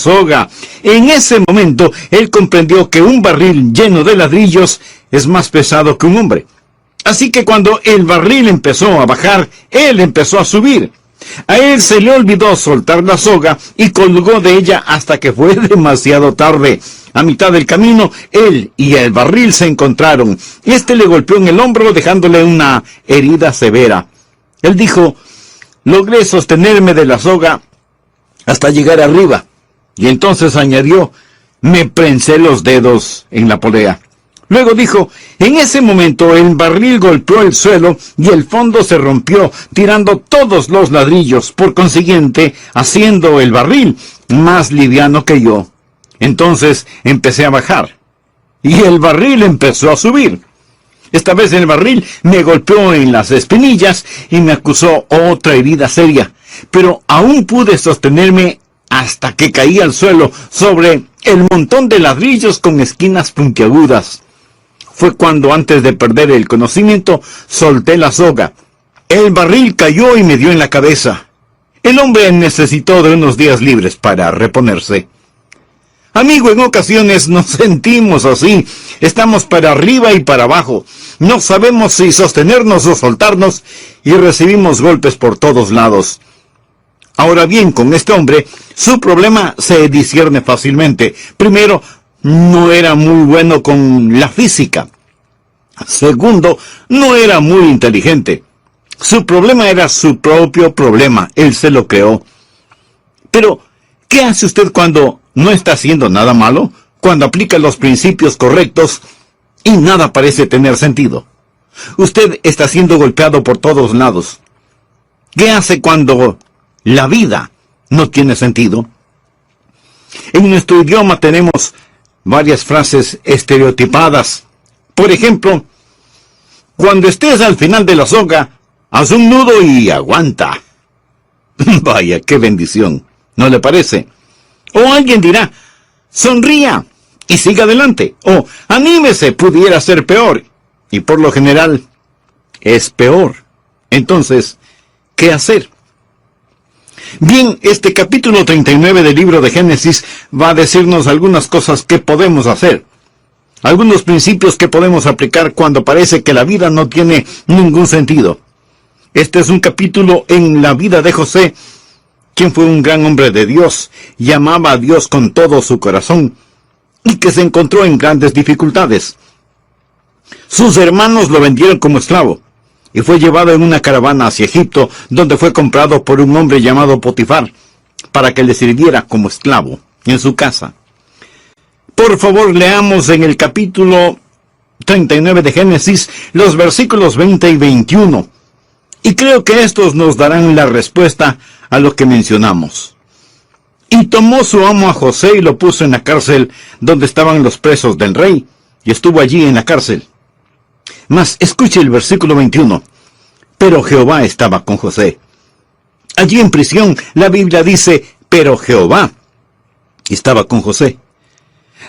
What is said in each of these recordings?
soga. En ese momento, él comprendió que un barril lleno de ladrillos es más pesado que un hombre. Así que cuando el barril empezó a bajar, él empezó a subir. A él se le olvidó soltar la soga y colgó de ella hasta que fue demasiado tarde. A mitad del camino, él y el barril se encontraron. Este le golpeó en el hombro, dejándole una herida severa. Él dijo: logré sostenerme de la soga hasta llegar arriba. Y entonces añadió: me prensé los dedos en la polea. Luego dijo: en ese momento el barril golpeó el suelo y el fondo se rompió, tirando todos los ladrillos, por consiguiente, haciendo el barril más liviano que yo. Entonces empecé a bajar, y el barril empezó a subir. Esta vez el barril me golpeó en las espinillas y me acusó otra herida seria, pero aún pude sostenerme hasta que caí al suelo sobre el montón de ladrillos con esquinas puntiagudas. Fue cuando, antes de perder el conocimiento, solté la soga. El barril cayó y me dio en la cabeza. El hombre necesitó de unos días libres para reponerse. Amigo, en ocasiones nos sentimos así. Estamos para arriba y para abajo. No sabemos si sostenernos o soltarnos y recibimos golpes por todos lados. Ahora bien, con este hombre, su problema se discierne fácilmente. Primero, no era muy bueno con la física. Segundo, no era muy inteligente. Su problema era su propio problema. Él se lo creó. Pero, ¿qué hace usted cuando no está haciendo nada malo? Cuando aplica los principios correctos y nada parece tener sentido. Usted está siendo golpeado por todos lados. ¿Qué hace cuando la vida no tiene sentido? En nuestro idioma tenemos varias frases estereotipadas. Por ejemplo, cuando estés al final de la soga, haz un nudo y aguanta. Vaya, qué bendición, ¿no le parece? O alguien dirá: sonría y siga adelante. O anímese, pudiera ser peor. Y por lo general, es peor. Entonces, ¿qué hacer? Bien, este capítulo 39 del libro de Génesis va a decirnos algunas cosas que podemos hacer. Algunos principios que podemos aplicar cuando parece que la vida no tiene ningún sentido. Este es un capítulo en la vida de José, quien fue un gran hombre de Dios y amaba a Dios con todo su corazón, y que se encontró en grandes dificultades. Sus hermanos lo vendieron como esclavo, y fue llevado en una caravana hacia Egipto, donde fue comprado por un hombre llamado Potifar, para que le sirviera como esclavo en su casa. Por favor, leamos en el capítulo 39 de Génesis, los versículos 20 y 21. Y creo que estos nos darán la respuesta a lo que mencionamos. Y tomó su amo a José y lo puso en la cárcel donde estaban los presos del rey, y estuvo allí en la cárcel. Mas escuche el versículo 21. Pero Jehová estaba con José. Allí en prisión, la Biblia dice: pero Jehová estaba con José.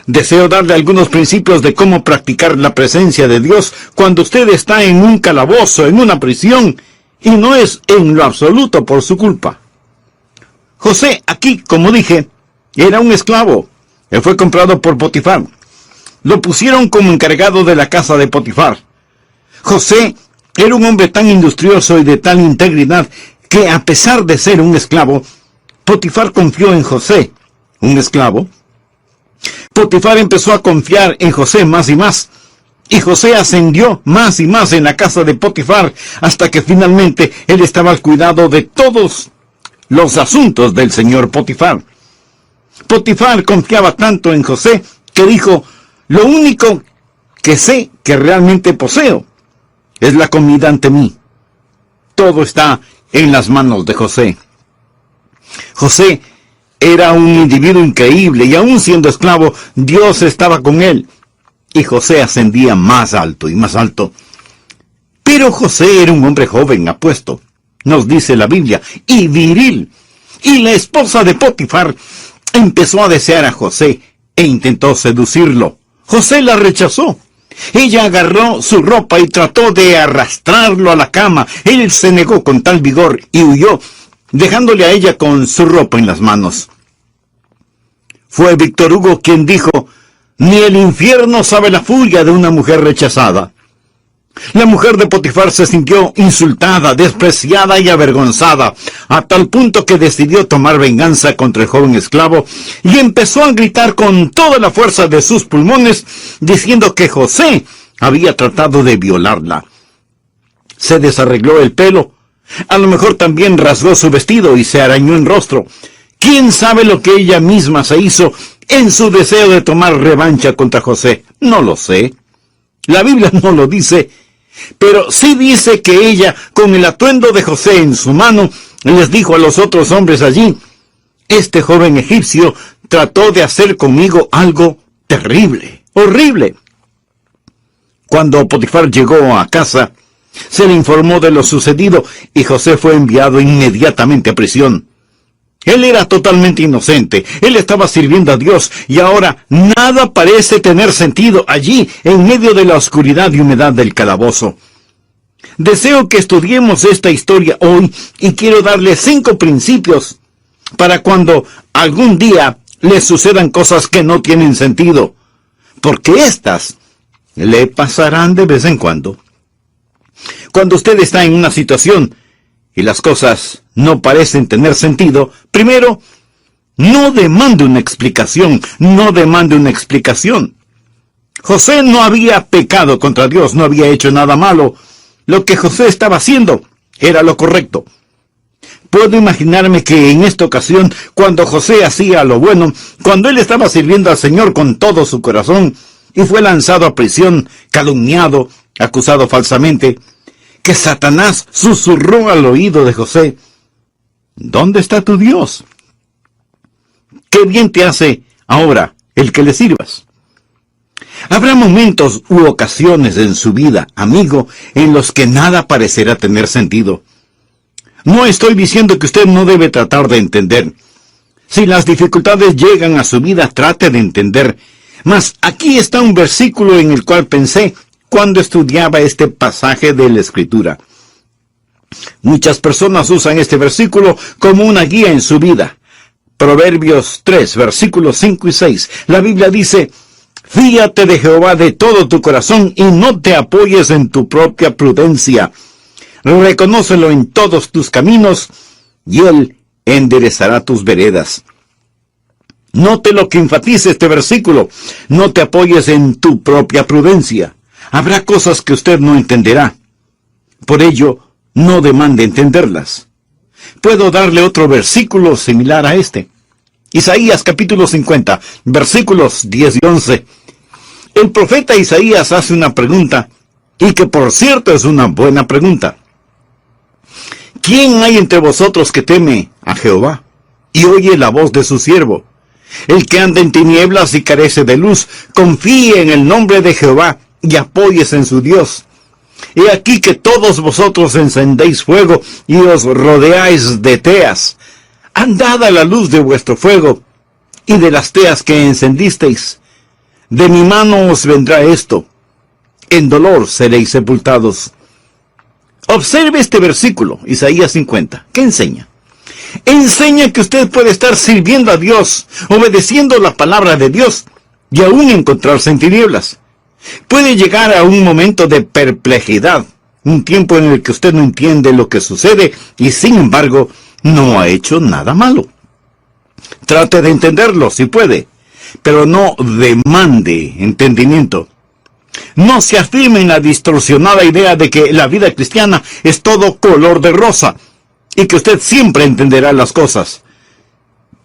Deseo darle algunos principios de cómo practicar la presencia de Dios cuando usted está en un calabozo, en una prisión, y no es en lo absoluto por su culpa. José, aquí, como dije, era un esclavo. Él fue comprado por Potifar. Lo pusieron como encargado de la casa de Potifar. José era un hombre tan industrioso y de tal integridad que, a pesar de ser un esclavo, Potifar confió en José, un esclavo. Potifar empezó a confiar en José más y más, y José ascendió más y más en la casa de Potifar, hasta que finalmente él estaba al cuidado de todos los asuntos del señor Potifar. Potifar confiaba tanto en José que dijo: lo único que sé que realmente poseo es la comida ante mí. Todo está en las manos de José. José era un individuo increíble, y aún siendo esclavo, Dios estaba con él. Y José ascendía más alto y más alto. Pero José era un hombre joven, apuesto, nos dice la Biblia, y viril. Y la esposa de Potifar empezó a desear a José e intentó seducirlo. José la rechazó. Ella agarró su ropa y trató de arrastrarlo a la cama. Él se negó con tal vigor y huyó, dejándole a ella con su ropa en las manos. Fue Víctor Hugo quien dijo: ni el infierno sabe la furia de una mujer rechazada. La mujer de Potifar se sintió insultada, despreciada y avergonzada, a tal punto que decidió tomar venganza contra el joven esclavo y empezó a gritar con toda la fuerza de sus pulmones, diciendo que José había tratado de violarla. Se desarregló el pelo, a lo mejor también rasgó su vestido y se arañó el rostro. ¿Quién sabe lo que ella misma se hizo en su deseo de tomar revancha contra José? No lo sé. La Biblia no lo dice, pero sí dice que ella, con el atuendo de José en su mano, les dijo a los otros hombres allí: este joven egipcio trató de hacer conmigo algo terrible, horrible. Cuando Potifar llegó a casa, se le informó de lo sucedido y José fue enviado inmediatamente a prisión. Él era totalmente inocente, él estaba sirviendo a Dios y ahora nada parece tener sentido allí en medio de la oscuridad y humedad del calabozo. Deseo que estudiemos esta historia hoy y quiero darle 5 principios para cuando algún día le sucedan cosas que no tienen sentido, porque éstas le pasarán de vez en cuando. Cuando usted está en una situación y las cosas no parecen tener sentido, primero, no demande una explicación, no demande una explicación. José no había pecado contra Dios, no había hecho nada malo. Lo que José estaba haciendo era lo correcto. Puedo imaginarme que en esta ocasión, cuando José hacía lo bueno, cuando él estaba sirviendo al Señor con todo su corazón, y fue lanzado a prisión, calumniado, acusado falsamente, que Satanás susurró al oído de José: ¿dónde está tu Dios? ¿Qué bien te hace ahora el que le sirvas? Habrá momentos u ocasiones en su vida, amigo, en los que nada parecerá tener sentido. No estoy diciendo que usted no debe tratar de entender. Si las dificultades llegan a su vida, trate de entender. Mas aquí está un versículo en el cual pensé cuando estudiaba este pasaje de la Escritura. Muchas personas usan este versículo como una guía en su vida. Proverbios 3, versículos 5 y 6. La Biblia dice: fíate de Jehová de todo tu corazón y no te apoyes en tu propia prudencia. Reconócelo en todos tus caminos y Él enderezará tus veredas. Note lo que enfatiza este versículo: no te apoyes en tu propia prudencia. Habrá cosas que usted no entenderá. Por ello, no demande entenderlas. Puedo darle otro versículo similar a este. Isaías capítulo 50, versículos 10 y 11. El profeta Isaías hace una pregunta, y que por cierto es una buena pregunta. ¿Quién hay entre vosotros que teme a Jehová y oye la voz de su siervo? El que anda en tinieblas y carece de luz, confíe en el nombre de Jehová y apóyese en su Dios. He aquí que todos vosotros encendéis fuego y os rodeáis de teas. Andad a la luz de vuestro fuego y de las teas que encendisteis. De mi mano os vendrá esto. En dolor seréis sepultados. Observe este versículo, Isaías 50. ¿Qué enseña? Enseña que usted puede estar sirviendo a Dios, obedeciendo la palabra de Dios, y aún encontrarse en tinieblas. Puede llegar a un momento de perplejidad, un tiempo en el que usted no entiende lo que sucede, y sin embargo, no ha hecho nada malo. Trate de entenderlo si puede, pero no demande entendimiento. No se afirme en la distorsionada idea de que la vida cristiana es todo color de rosa, y que usted siempre entenderá las cosas.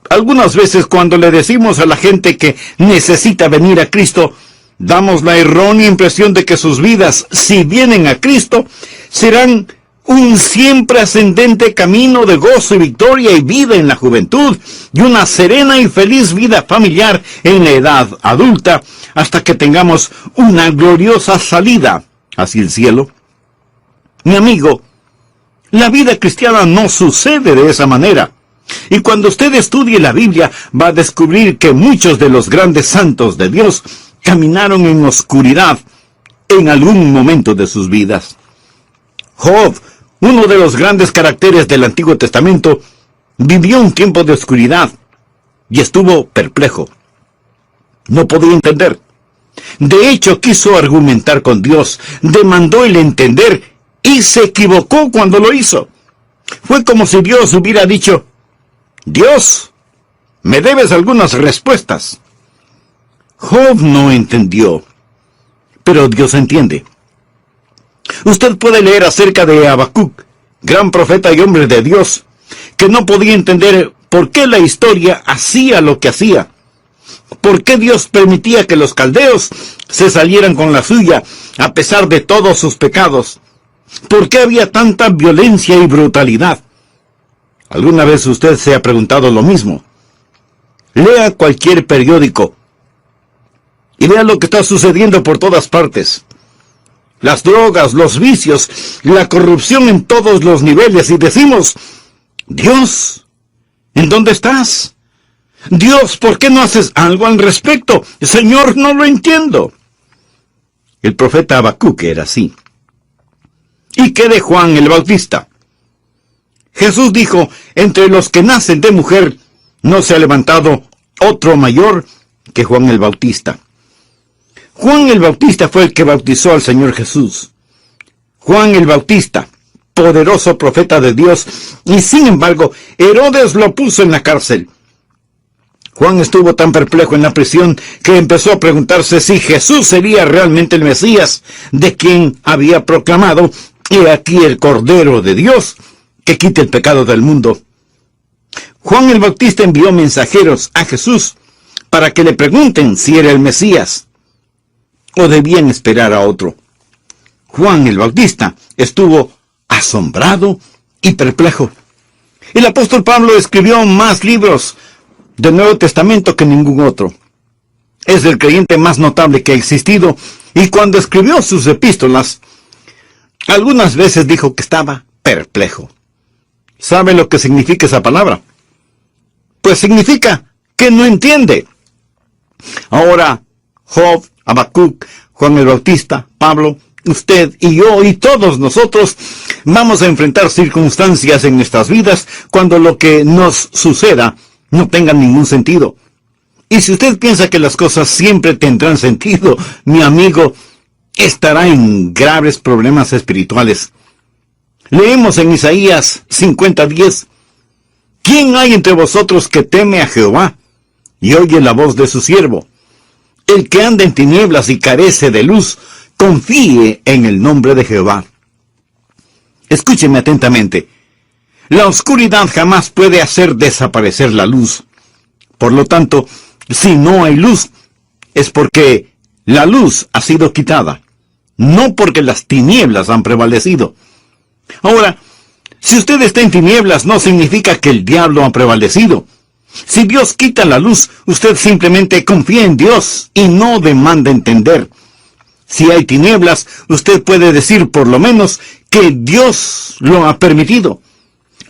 Algunas veces cuando le decimos a la gente que necesita venir a Cristo, damos la errónea impresión de que sus vidas, si vienen a Cristo, serán un siempre ascendente camino de gozo y victoria y vida en la juventud, y una serena y feliz vida familiar en la edad adulta, hasta que tengamos una gloriosa salida hacia el cielo. Mi amigo, la vida cristiana no sucede de esa manera. Y cuando usted estudie la Biblia, va a descubrir que muchos de los grandes santos de Dios caminaron en oscuridad en algún momento de sus vidas. Job, uno de los grandes caracteres del Antiguo Testamento, vivió un tiempo de oscuridad y estuvo perplejo. No podía entender. De hecho, quiso argumentar con Dios, demandó el entender y se equivocó cuando lo hizo. Fue como si Dios hubiera dicho: Dios, me debes algunas respuestas. Job no entendió, pero Dios entiende. Usted puede leer acerca de Habacuc, gran profeta y hombre de Dios, que no podía entender por qué la historia hacía lo que hacía. ¿Por qué Dios permitía que los caldeos se salieran con la suya a pesar de todos sus pecados? ¿Por qué había tanta violencia y brutalidad? ¿Alguna vez usted se ha preguntado lo mismo? Lea cualquier periódico y vea lo que está sucediendo por todas partes. Las drogas, los vicios, la corrupción en todos los niveles, y decimos: Dios, ¿en dónde estás? Dios, ¿por qué no haces algo al respecto? Señor, no lo entiendo. El profeta Habacuc era así. ¿Y qué de Juan el Bautista? Jesús dijo: entre los que nacen de mujer no se ha levantado otro mayor que Juan el Bautista. Juan el Bautista fue el que bautizó al Señor Jesús. Juan el Bautista, poderoso profeta de Dios, y sin embargo, Herodes lo puso en la cárcel. Juan estuvo tan perplejo en la prisión que empezó a preguntarse si Jesús sería realmente el Mesías, de quien había proclamado: he aquí el Cordero de Dios, que quite el pecado del mundo. Juan el Bautista envió mensajeros a Jesús para que le pregunten si era el Mesías, o debían esperar a otro. Juan el Bautista estuvo asombrado y perplejo. El apóstol Pablo escribió más libros del Nuevo Testamento que ningún otro. Es el creyente más notable que ha existido, y cuando escribió sus epístolas, algunas veces dijo que estaba perplejo. ¿Sabe lo que significa esa palabra? Pues significa que no entiende. Ahora, Job, Habacuc, Juan el Bautista, Pablo, usted y yo y todos nosotros vamos a enfrentar circunstancias en nuestras vidas cuando lo que nos suceda no tenga ningún sentido. Y si usted piensa que las cosas siempre tendrán sentido, mi amigo, estará en graves problemas espirituales. Leemos en Isaías 50:10: ¿quién hay entre vosotros que teme a Jehová y oye la voz de su siervo? El que anda en tinieblas y carece de luz, confíe en el nombre de Jehová. Escúcheme atentamente. La oscuridad jamás puede hacer desaparecer la luz. Por lo tanto, si no hay luz, es porque la luz ha sido quitada, no porque las tinieblas han prevalecido. Ahora, si usted está en tinieblas, no significa que el diablo ha prevalecido. Si Dios quita la luz, usted simplemente confía en Dios y no demanda entender. Si hay tinieblas, usted puede decir por lo menos que Dios lo ha permitido.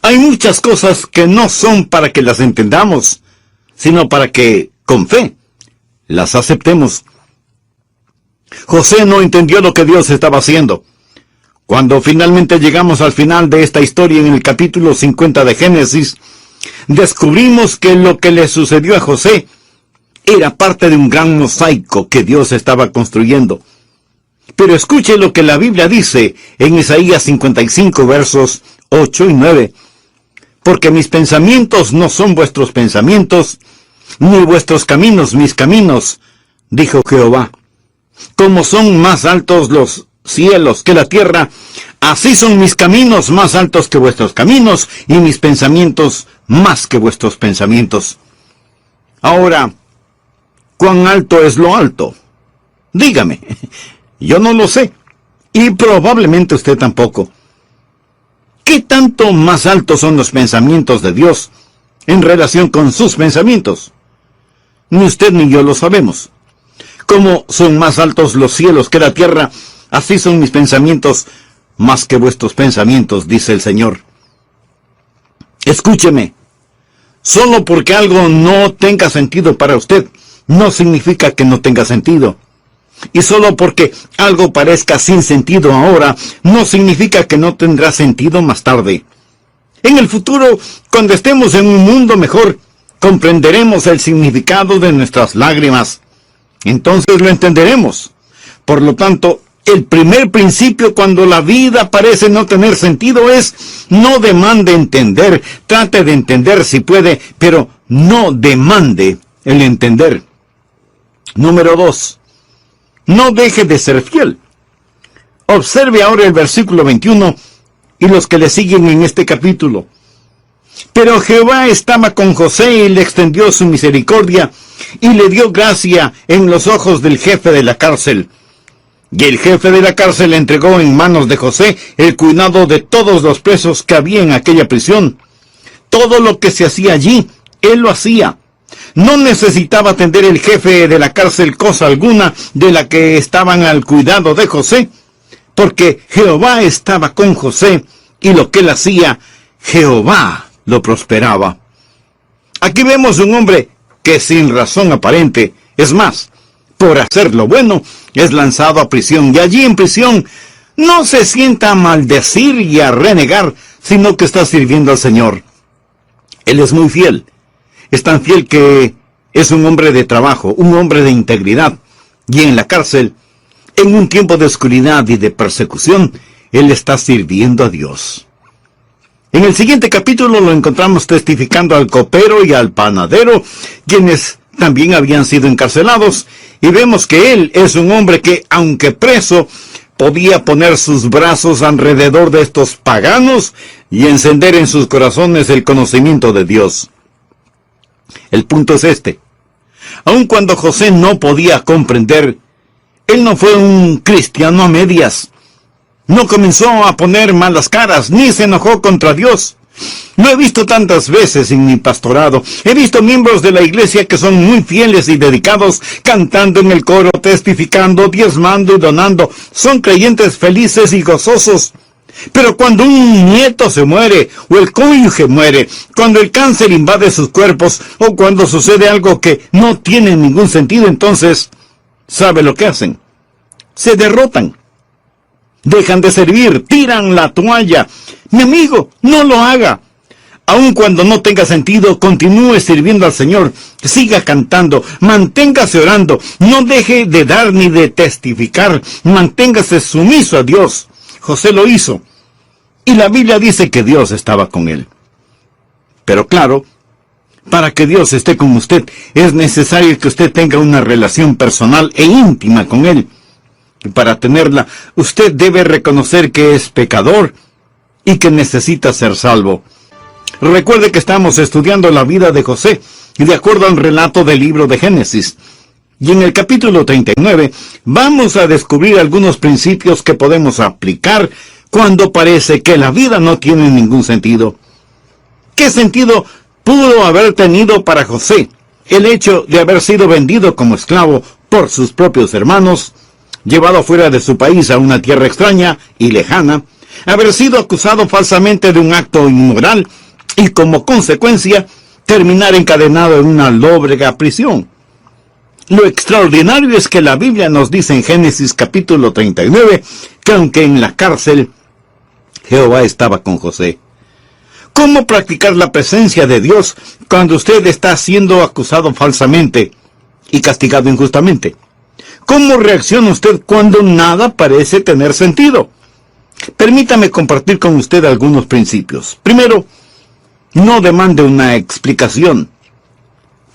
Hay muchas cosas que no son para que las entendamos, sino para que, con fe, las aceptemos. José no entendió lo que Dios estaba haciendo. Cuando finalmente llegamos al final de esta historia en el capítulo 50 de Génesis, descubrimos que lo que le sucedió a José era parte de un gran mosaico que Dios estaba construyendo. Pero escuche lo que la Biblia dice en Isaías 55, versos 8 y 9. Porque mis pensamientos no son vuestros pensamientos, ni vuestros caminos mis caminos, dijo Jehová. Como son más altos los cielos que la tierra, así son mis caminos más altos que vuestros caminos, y mis pensamientos más que vuestros pensamientos. Ahora, ¿cuán alto es lo alto? Dígame, yo no lo sé, y probablemente usted tampoco. ¿Qué tanto más altos son los pensamientos de Dios en relación con sus pensamientos? Ni usted ni yo lo sabemos. Como son más altos los cielos que la tierra, así son mis pensamientos más que vuestros pensamientos, dice el Señor. Escúcheme, solo porque algo no tenga sentido para usted, no significa que no tenga sentido. Y solo porque algo parezca sin sentido ahora, no significa que no tendrá sentido más tarde. En el futuro, cuando estemos en un mundo mejor, comprenderemos el significado de nuestras lágrimas. entonces lo entenderemos. Por lo tanto, el primer principio cuando la vida parece no tener sentido es: no demande entender. Trate de entender si puede, pero no demande el entender. Número 2. No deje de ser fiel. Observe ahora el versículo 21 y los que le siguen en este capítulo. Pero Jehová estaba con José y le extendió su misericordia y le dio gracia en los ojos del jefe de la cárcel. Y el jefe de la cárcel entregó en manos de José el cuidado de todos los presos que había en aquella prisión. Todo lo que se hacía allí, él lo hacía. No necesitaba atender el jefe de la cárcel cosa alguna de la que estaban al cuidado de José, porque Jehová estaba con José y lo que él hacía, Jehová lo prosperaba. Aquí vemos un hombre que sin razón aparente, es más, por hacer lo bueno, es lanzado a prisión, y allí en prisión no se sienta a maldecir y a renegar, sino que está sirviendo al Señor. Él es muy fiel. Es tan fiel que es un hombre de trabajo, un hombre de integridad. Y en la cárcel, en un tiempo de oscuridad y de persecución, él está sirviendo a Dios. En el siguiente capítulo lo encontramos testificando al copero y al panadero, quienes también habían sido encarcelados, y vemos que él es un hombre que, aunque preso, podía poner sus brazos alrededor de estos paganos y encender en sus corazones el conocimiento de Dios. El punto es este: aun cuando José no podía comprender, él no fue un cristiano a medias. No comenzó a poner malas caras, ni se enojó contra Dios. Lo he visto tantas veces en mi pastorado. He visto miembros de la iglesia que son muy fieles y dedicados, cantando en el coro, testificando, diezmando y donando. Son creyentes felices y gozosos. Pero cuando un nieto se muere, o el cónyuge muere, cuando el cáncer invade sus cuerpos, o cuando sucede algo que no tiene ningún sentido, entonces, ¿sabe lo que hacen? Se derrotan. Dejan de servir, tiran la toalla. Mi amigo, no lo haga. Aun cuando no tenga sentido, continúe sirviendo al Señor. Siga cantando, manténgase orando, no deje de dar ni de testificar. Manténgase sumiso a Dios. José lo hizo. Y la Biblia dice que Dios estaba con él. Pero claro, para que Dios esté con usted, es necesario que usted tenga una relación personal e íntima con Él. Y para tenerla, usted debe reconocer que es pecador y que necesita ser salvo. Recuerde que estamos estudiando la vida de José, y de acuerdo al relato del libro de Génesis. Y en el capítulo 39 vamos a descubrir algunos principios que podemos aplicar cuando parece que la vida no tiene ningún sentido. ¿Qué sentido pudo haber tenido para José el hecho de haber sido vendido como esclavo por sus propios hermanos, llevado fuera de su país a una tierra extraña y lejana, haber sido acusado falsamente de un acto inmoral y como consecuencia terminar encadenado en una lóbrega prisión? Lo extraordinario es que la Biblia nos dice en Génesis capítulo 39 que aunque en la cárcel, Jehová estaba con José. ¿Cómo practicar la presencia de Dios cuando usted está siendo acusado falsamente y castigado injustamente? ¿Cómo reacciona usted cuando nada parece tener sentido? Permítame compartir con usted algunos principios. Primero, no demande una explicación.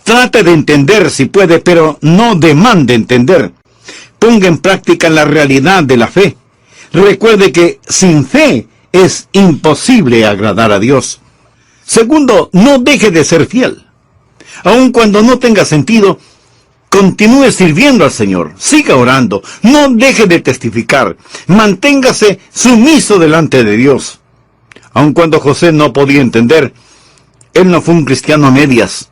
Trate de entender si puede, pero no demande entender. Ponga en práctica la realidad de la fe. Recuerde que sin fe es imposible agradar a Dios. Segundo, no deje de ser fiel. Aun cuando no tenga sentido, continúe sirviendo al Señor. Siga orando. No deje de testificar. Manténgase sumiso delante de Dios. Aun cuando José no podía entender, él no fue un cristiano a medias.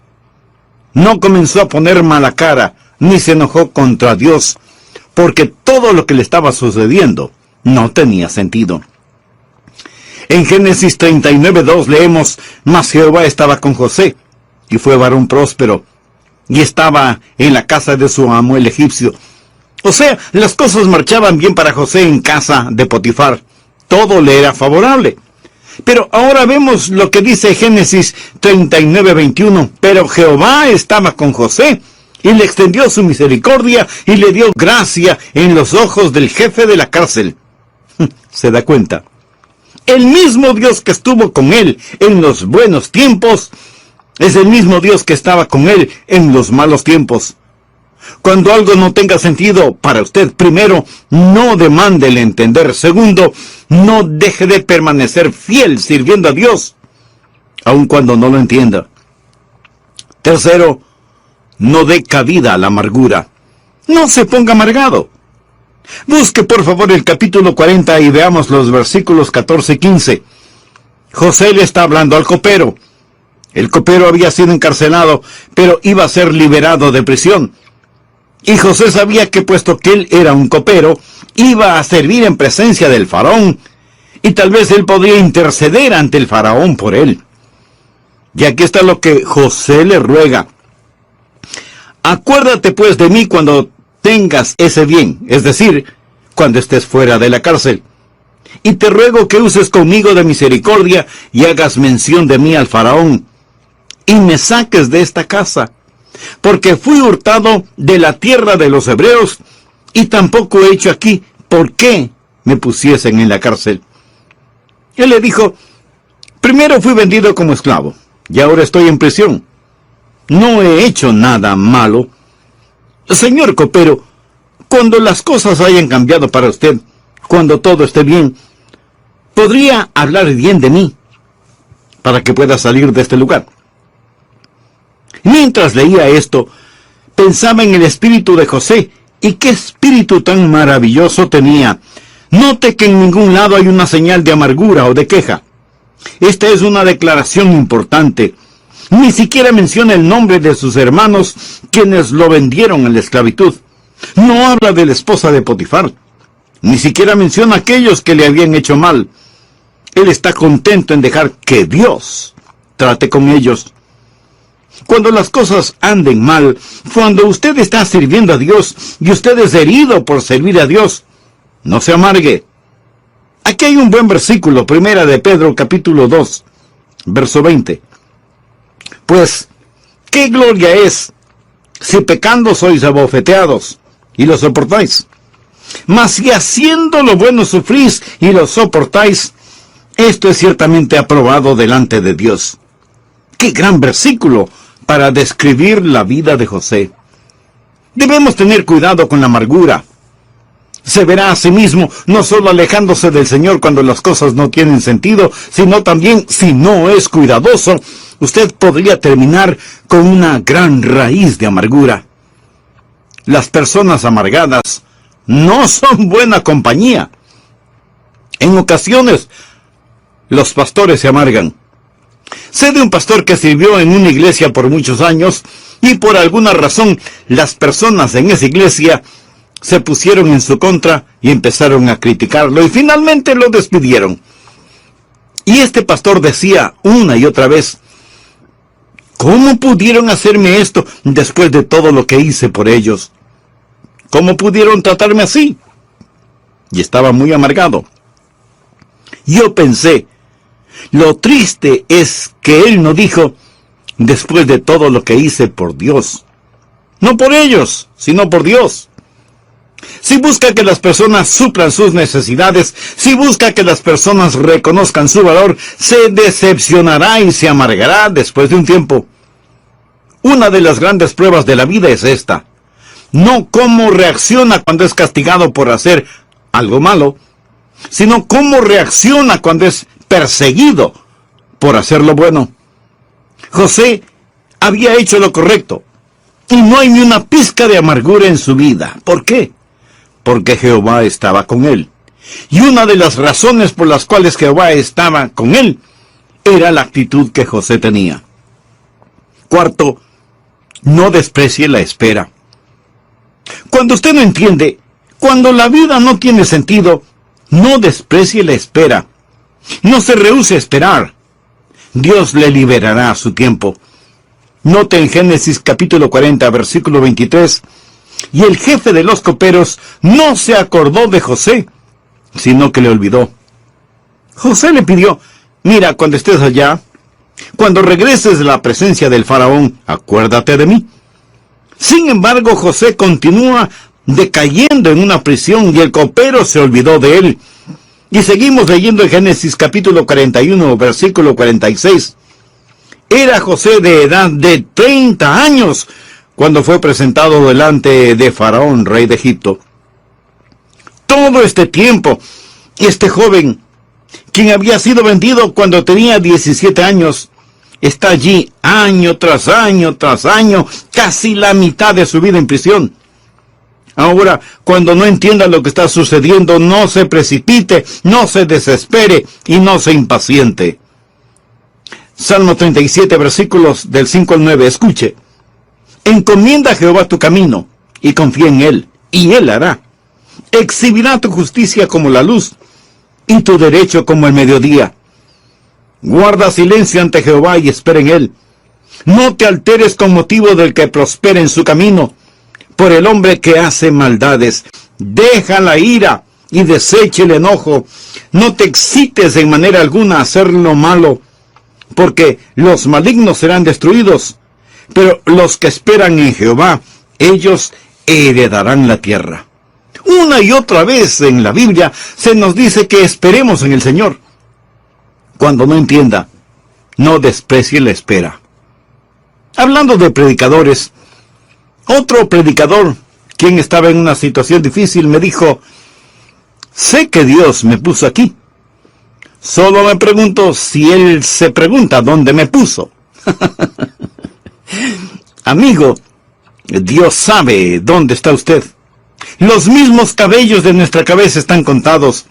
No comenzó a poner mala cara, ni se enojó contra Dios, porque todo lo que le estaba sucediendo no tenía sentido. En Génesis 39:2 leemos: mas Jehová estaba con José, y fue varón próspero, y estaba en la casa de su amo el egipcio. O sea, las cosas marchaban bien para José en casa de Potifar. Todo le era favorable. Pero ahora vemos lo que dice Génesis 39:21. Pero Jehová estaba con José, y le extendió su misericordia y le dio gracia en los ojos del jefe de la cárcel. ¿Se da cuenta? El mismo Dios que estuvo con él en los buenos tiempos es el mismo Dios que estaba con él en los malos tiempos. Cuando algo no tenga sentido para usted, primero, no demande el entender. Segundo, no deje de permanecer fiel sirviendo a Dios, aun cuando no lo entienda. Tercero, no dé cabida a la amargura. No se ponga amargado. Busque por favor el capítulo 40 y veamos los versículos 14 y 15. José le está hablando al copero. El copero había sido encarcelado, pero iba a ser liberado de prisión. Y José sabía que puesto que él era un copero, iba a servir en presencia del faraón, y tal vez él podría interceder ante el faraón por él. Y aquí está lo que José le ruega. Acuérdate pues de mí cuando tengas ese bien, es decir, cuando estés fuera de la cárcel. Y te ruego que uses conmigo de misericordia y hagas mención de mí al faraón, y me saques de esta casa, porque fui hurtado de la tierra de los hebreos, y tampoco he hecho aquí por qué me pusiesen en la cárcel. Él le dijo, primero fui vendido como esclavo, y ahora estoy en prisión. No he hecho nada malo. Señor copero, cuando las cosas hayan cambiado para usted, cuando todo esté bien, podría hablar bien de mí, para que pueda salir de este lugar. Mientras leía esto, pensaba en el espíritu de José, y qué espíritu tan maravilloso tenía. Note que en ningún lado hay una señal de amargura o de queja. Esta es una declaración importante. Ni siquiera menciona el nombre de sus hermanos, quienes lo vendieron en la esclavitud. No habla de la esposa de Potifar. Ni siquiera menciona a aquellos que le habían hecho mal. Él está contento en dejar que Dios trate con ellos. Cuando las cosas anden mal, cuando usted está sirviendo a Dios y usted es herido por servir a Dios, no se amargue. Aquí hay un buen versículo, primera de Pedro, capítulo 2, verso 20. Pues, ¿qué gloria es si pecando sois abofeteados y lo soportáis? Mas si haciendo lo bueno sufrís y lo soportáis, esto es ciertamente aprobado delante de Dios. ¡Qué gran versículo para describir la vida de José! Debemos tener cuidado con la amargura. Se verá a sí mismo no solo alejándose del Señor cuando las cosas no tienen sentido, sino también, si no es cuidadoso, usted podría terminar con una gran raíz de amargura. Las personas amargadas no son buena compañía. En ocasiones, los pastores se amargan. Sé de un pastor que sirvió en una iglesia por muchos años y por alguna razón las personas en esa iglesia se pusieron en su contra y empezaron a criticarlo y finalmente lo despidieron. Y este pastor decía una y otra vez, ¿cómo pudieron hacerme esto después de todo lo que hice por ellos? ¿Cómo pudieron tratarme así? Y estaba muy amargado. Yo pensé, lo triste es que él no dijo, después de todo lo que hice por Dios. No por ellos, sino por Dios. Si busca que las personas suplan sus necesidades, si busca que las personas reconozcan su valor, se decepcionará y se amargará después de un tiempo. Una de las grandes pruebas de la vida es esta. No cómo reacciona cuando es castigado por hacer algo malo, sino cómo reacciona cuando es perseguido por hacer lo bueno. José había hecho lo correcto, y no hay ni una pizca de amargura en su vida. ¿Por qué? Porque Jehová estaba con él. Y una de las razones por las cuales Jehová estaba con él era la actitud que José tenía. Cuarto, no desprecie la espera. Cuando usted no entiende, cuando la vida no tiene sentido, no desprecie la espera. No se rehúse a esperar. Dios le liberará a su tiempo. Note en Génesis capítulo 40, versículo 23, y el jefe de los coperos no se acordó de José, sino que le olvidó. José le pidió, mira, cuando estés allá, cuando regreses de la presencia del faraón, acuérdate de mí. Sin embargo, José continúa decayendo en una prisión y el copero se olvidó de él. Y seguimos leyendo en Génesis capítulo 41, versículo 46. Era José de edad de 30 años cuando fue presentado delante de Faraón, rey de Egipto. Todo este tiempo, este joven, quien había sido vendido cuando tenía 17 años, está allí año tras año tras año, casi la mitad de su vida en prisión. Ahora, cuando no entienda lo que está sucediendo, no se precipite, no se desespere y no se impaciente. Salmo 37, versículos del 5 al 9. Escuche. Encomienda a Jehová tu camino y confía en él, y él hará. Exhibirá tu justicia como la luz y tu derecho como el mediodía. Guarda silencio ante Jehová y espera en él. No te alteres con motivo del que prospera en su camino, por el hombre que hace maldades. Deja la ira y deseche el enojo. No te excites en manera alguna a hacer lo malo, porque los malignos serán destruidos, pero los que esperan en Jehová, ellos heredarán la tierra. Una y otra vez en la Biblia se nos dice que esperemos en el Señor. Cuando no entienda, no desprecie la espera. Hablando de predicadores, otro predicador, quien estaba en una situación difícil, me dijo: sé que Dios me puso aquí. Solo me pregunto si Él se pregunta dónde me puso. Amigo, Dios sabe dónde está usted. Los mismos cabellos de nuestra cabeza están contados.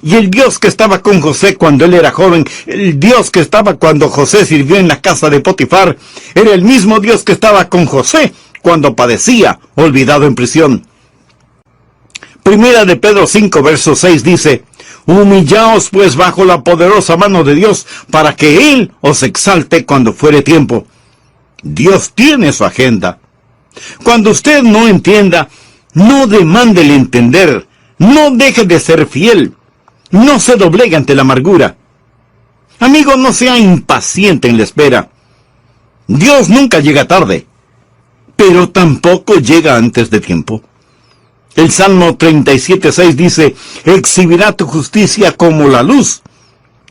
Y el Dios que estaba con José cuando él era joven, el Dios que estaba cuando José sirvió en la casa de Potifar, era el mismo Dios que estaba con José cuando padecía, olvidado en prisión. Primera de Pedro 5, verso 6 dice: humillaos pues bajo la poderosa mano de Dios, para que Él os exalte cuando fuere tiempo. Dios tiene su agenda. Cuando usted no entienda, no demande el entender, no deje de ser fiel, no se doblegue ante la amargura. Amigo, no sea impaciente en la espera. Dios nunca llega tarde, pero tampoco llega antes de tiempo. El Salmo 37:6 dice: exhibirá tu justicia como la luz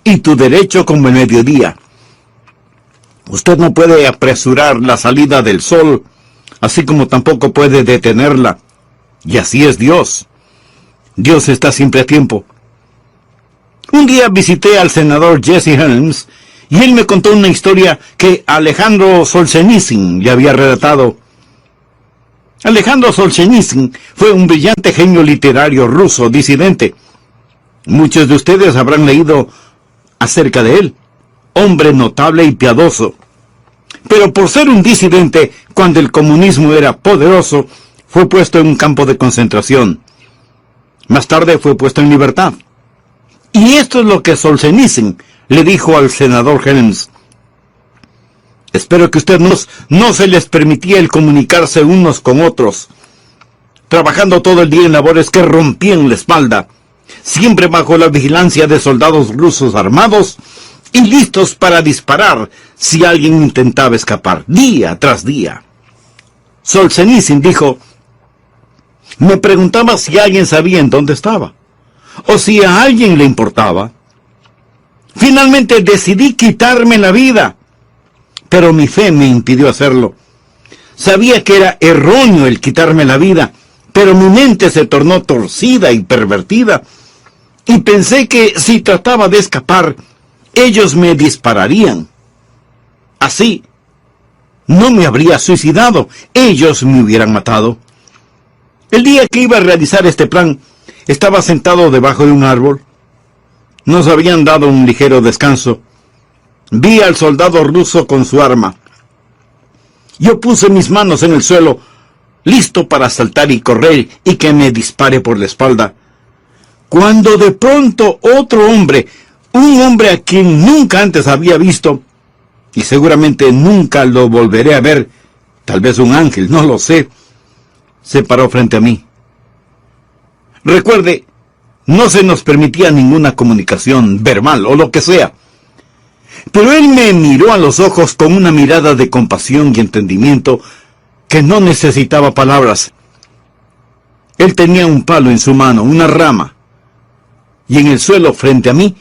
y tu derecho como el mediodía. Usted no puede apresurar la salida del sol, así como tampoco puede detenerla. Y así es Dios. Dios está siempre a tiempo. Un día visité al senador Jesse Helms y él me contó una historia que Alejandro Solzhenitsyn le había relatado. Alejandro Solzhenitsyn fue un brillante genio literario ruso disidente. Muchos de ustedes habrán leído acerca de él. Hombre notable y piadoso. Pero por ser un disidente, cuando el comunismo era poderoso, fue puesto en un campo de concentración. Más tarde fue puesto en libertad. Y esto es lo que Solzhenitsyn le dijo al senador Helms: espero que usted no se les permitía el comunicarse unos con otros, trabajando todo el día en labores que rompían la espalda, siempre bajo la vigilancia de soldados rusos armados y listos para disparar si alguien intentaba escapar, día tras día. Solzhenitsyn dijo: me preguntaba si alguien sabía en dónde estaba, o si a alguien le importaba. Finalmente decidí quitarme la vida, pero mi fe me impidió hacerlo. Sabía que era erróneo el quitarme la vida, pero mi mente se tornó torcida y pervertida, y pensé que si trataba de escapar, ellos me dispararían. Así, no me habría suicidado, ellos me hubieran matado. El día que iba a realizar este plan, estaba sentado debajo de un árbol. Nos habían dado un ligero descanso. Vi al soldado ruso con su arma. Yo puse mis manos en el suelo, listo para saltar y correr y que me dispare por la espalda. Cuando de pronto otro hombre, un hombre a quien nunca antes había visto, y seguramente nunca lo volveré a ver, tal vez un ángel, no lo sé, se paró frente a mí. Recuerde, no se nos permitía ninguna comunicación verbal o lo que sea. Pero él me miró a los ojos con una mirada de compasión y entendimiento que no necesitaba palabras. Él tenía un palo en su mano, una rama, y en el suelo frente a mí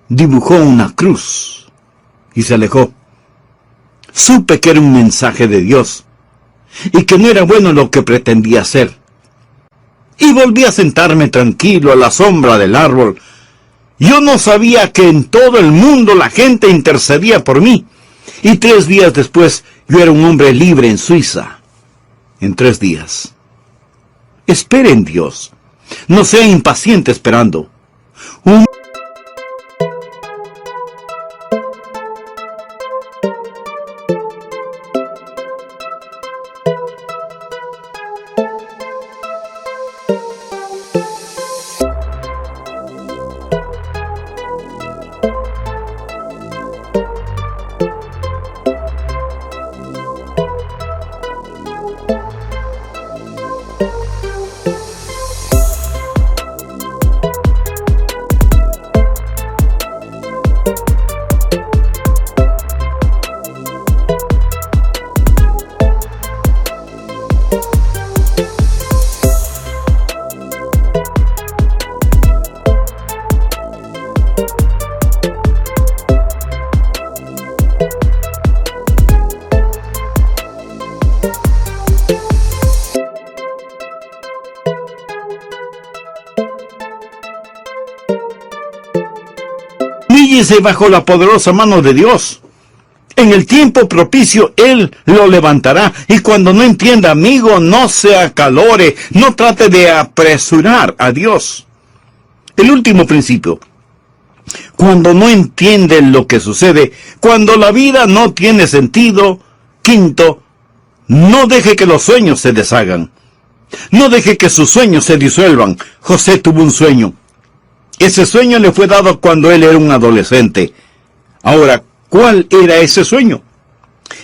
dibujó una cruz y se alejó. Supe que era un mensaje de Dios y que no era bueno lo que pretendía hacer. Y volví a sentarme tranquilo a la sombra del árbol. Yo no sabía que en todo el mundo la gente intercedía por mí. Y 3 días después yo era un hombre libre en Suiza. En 3 días. Espere en Dios. No sea impaciente esperando. Humíllese bajo la poderosa mano de Dios. En el tiempo propicio Él lo levantará. Y cuando no entienda, amigo, no se acalore. No trate de apresurar a Dios. El último principio. Cuando no entiende lo que sucede, cuando la vida no tiene sentido. Quinto, no deje que los sueños se deshagan. No deje que sus sueños se disuelvan. José tuvo un sueño. Ese sueño le fue dado cuando él era un adolescente. Ahora, ¿cuál era ese sueño?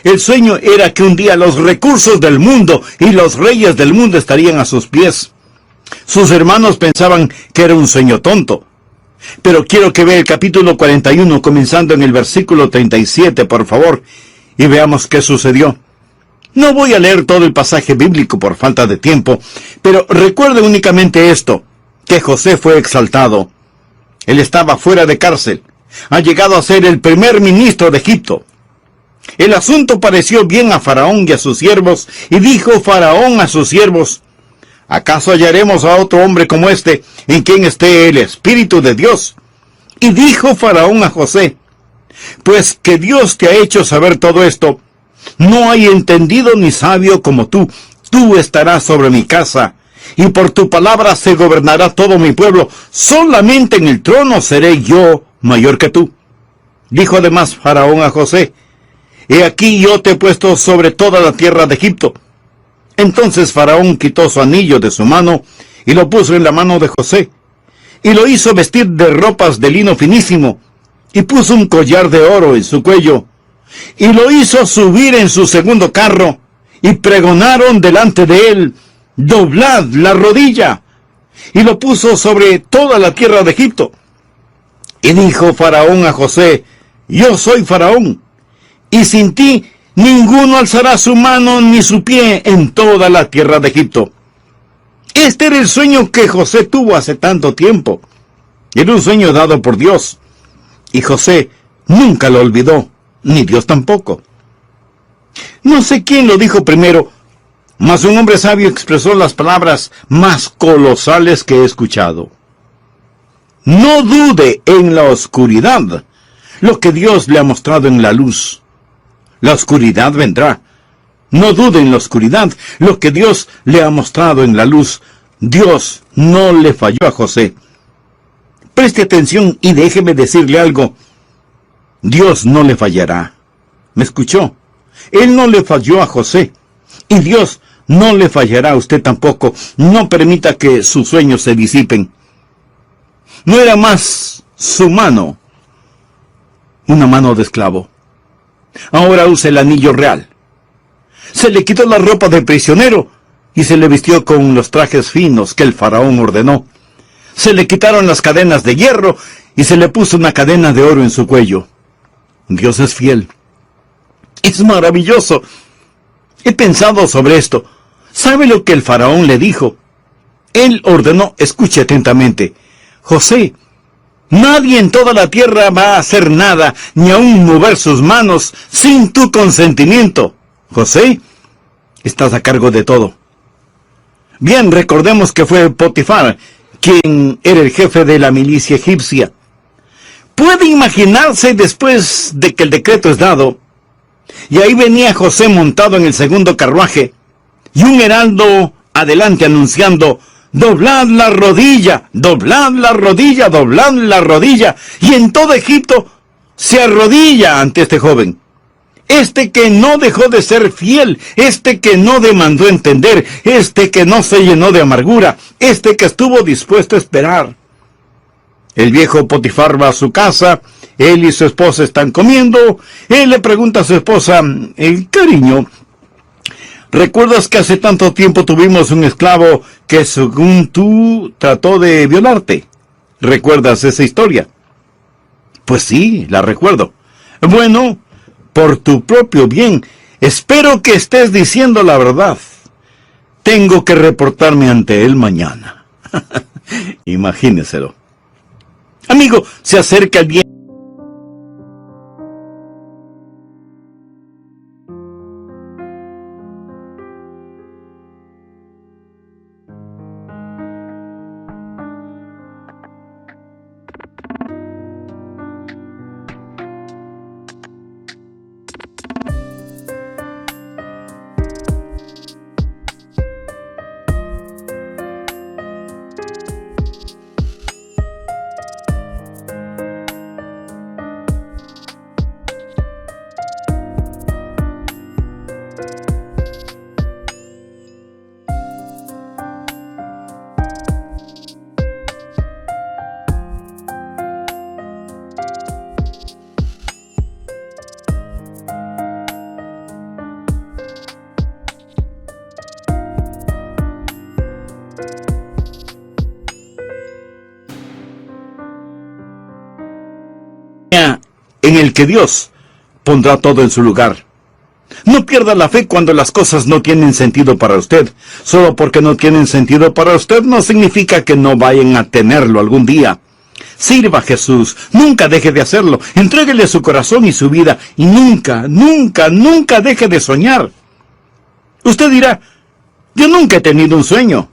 El sueño era que un día los recursos del mundo y los reyes del mundo estarían a sus pies. Sus hermanos pensaban que era un sueño tonto. Pero quiero que vea el capítulo 41, comenzando en el versículo 37, por favor, y veamos qué sucedió. No voy a leer todo el pasaje bíblico por falta de tiempo, pero recuerde únicamente esto, que José fue exaltado. Él estaba fuera de cárcel. Ha llegado a ser el primer ministro de Egipto. El asunto pareció bien a Faraón y a sus siervos, y dijo Faraón a sus siervos: ¿acaso hallaremos a otro hombre como este, en quien esté el Espíritu de Dios? Y dijo Faraón a José: pues que Dios te ha hecho saber todo esto, no hay entendido ni sabio como tú. Tú estarás sobre mi casa, y por tu palabra se gobernará todo mi pueblo. Solamente en el trono seré yo mayor que tú. Dijo además Faraón a José: he aquí yo te he puesto sobre toda la tierra de Egipto. Entonces Faraón quitó su anillo de su mano y lo puso en la mano de José, y lo hizo vestir de ropas de lino finísimo, y puso un collar de oro en su cuello, y lo hizo subir en su segundo carro, y pregonaron delante de él: doblad la rodilla. Y lo puso sobre toda la tierra de Egipto. Y dijo Faraón a José: yo soy Faraón, y sin ti ninguno alzará su mano ni su pie en toda la tierra de Egipto. Este era el sueño que José tuvo hace tanto tiempo. Era un sueño dado por Dios, y José nunca lo olvidó, ni Dios tampoco. No sé quién lo dijo primero, mas un hombre sabio expresó las palabras más colosales que he escuchado. No dude en la oscuridad lo que Dios le ha mostrado en la luz. La oscuridad vendrá. No dude en la oscuridad lo que Dios le ha mostrado en la luz. Dios no le falló a José. Preste atención y déjeme decirle algo. Dios no le fallará. ¿Me escuchó? Él no le falló a José. Y Dios no le fallará a usted tampoco. No permita que sus sueños se disipen. No era más su mano, una mano de esclavo. Ahora usa el anillo real. Se le quitó la ropa de prisionero y se le vistió con los trajes finos que el faraón ordenó. Se le quitaron las cadenas de hierro y se le puso una cadena de oro en su cuello. Dios es fiel. Es maravilloso. He pensado sobre esto. ¿Sabe lo que el faraón le dijo? Él ordenó, escuche atentamente, José, nadie en toda la tierra va a hacer nada, ni aun mover sus manos, sin tu consentimiento. José, estás a cargo de todo. Bien, recordemos que fue Potifar quien era el jefe de la milicia egipcia. Puede imaginarse después de que el decreto es dado, y ahí venía José montado en el segundo carruaje, y un heraldo adelante anunciando, doblad la rodilla, doblad la rodilla, doblad la rodilla, y en todo Egipto se arrodilla ante este joven. Este que no dejó de ser fiel, este que no demandó entender, este que no se llenó de amargura, este que estuvo dispuesto a esperar. El viejo Potifar va a su casa, él y su esposa están comiendo, él le pregunta a su esposa, cariño, ¿recuerdas que hace tanto tiempo tuvimos un esclavo que según tú trató de violarte? ¿Recuerdas esa historia? Pues sí, la recuerdo. Bueno, por tu propio bien, espero que estés diciendo la verdad. Tengo que reportarme ante él mañana. Imagíneselo. Amigo, se acerca el bien. En el que Dios pondrá todo en su lugar. No pierda la fe cuando las cosas no tienen sentido para usted. Solo porque no tienen sentido para usted no significa que no vayan a tenerlo algún día. Sirva a Jesús, nunca deje de hacerlo, entréguele su corazón y su vida, y nunca, nunca, nunca deje de soñar. Usted dirá, yo nunca he tenido un sueño.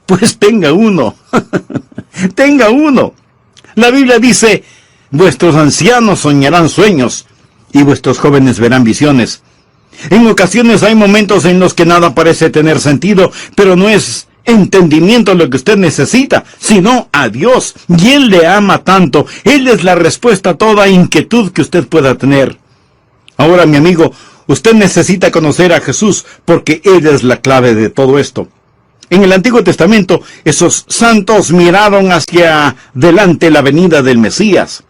Pues tenga uno, tenga uno. La Biblia dice, vuestros ancianos soñarán sueños, y vuestros jóvenes verán visiones. En ocasiones hay momentos en los que nada parece tener sentido, pero no es entendimiento lo que usted necesita, sino a Dios. Y Él le ama tanto. Él es la respuesta a toda inquietud que usted pueda tener. Ahora, mi amigo, usted necesita conocer a Jesús, porque Él es la clave de todo esto. En el Antiguo Testamento, esos santos miraron hacia delante la venida del Mesías.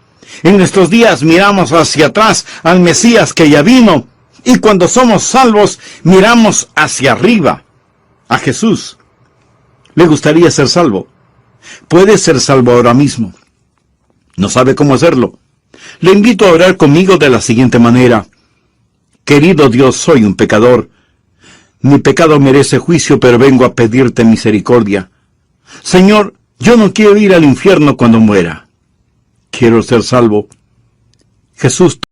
En nuestros días miramos hacia atrás al Mesías que ya vino. Y cuando somos salvos, miramos hacia arriba, a Jesús. ¿Le gustaría ser salvo? Puede ser salvo ahora mismo. ¿No sabe cómo hacerlo? Le invito a orar conmigo de la siguiente manera. Querido Dios, soy un pecador. Mi pecado merece juicio, pero vengo a pedirte misericordia. Señor, yo no quiero ir al infierno cuando muera. Quiero ser salvo. Jesús,